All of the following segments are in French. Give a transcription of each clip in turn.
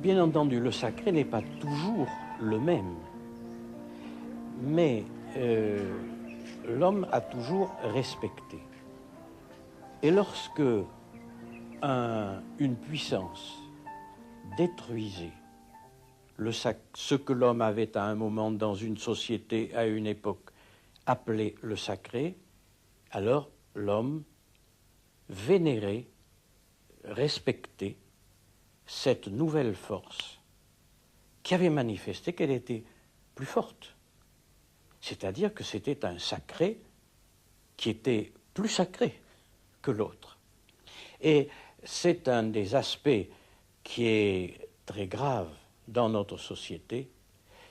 bien entendu, le sacré n'est pas toujours le même, mais l'homme a toujours respecté. Et lorsque une puissance détruisait ce que l'homme avait à un moment dans une société, à une époque, appelé le sacré, alors l'homme vénérait, respectait cette nouvelle force qui avait manifesté qu'elle était plus forte. C'est-à-dire que c'était un sacré qui était plus sacré que l'autre. Et c'est un des aspects qui est très grave dans notre société,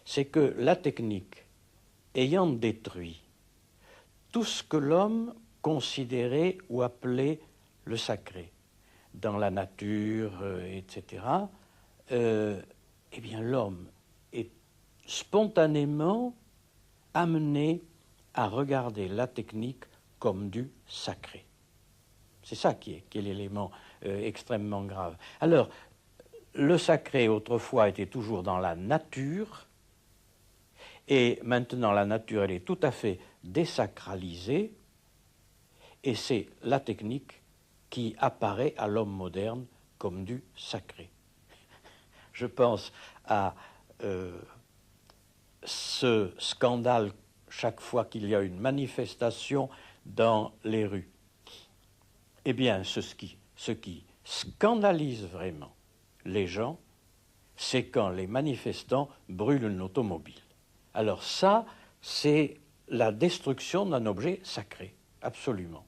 c'est que la technique, ayant détruit tout ce que l'homme considérait ou appelait le sacré, dans la nature, etc., eh bien l'homme est spontanément amené à regarder la technique comme du sacré. C'est ça qui est l'élément extrêmement grave. Alors, le sacré, autrefois, était toujours dans la nature, et maintenant, la nature, elle est tout à fait désacralisée, et c'est la technique qui apparaît à l'homme moderne comme du sacré. Je pense à ce scandale chaque fois qu'il y a une manifestation dans les rues. Eh bien, ce qui scandalise vraiment les gens, c'est quand les manifestants brûlent une automobile. Alors ça, c'est la destruction d'un objet sacré, absolument.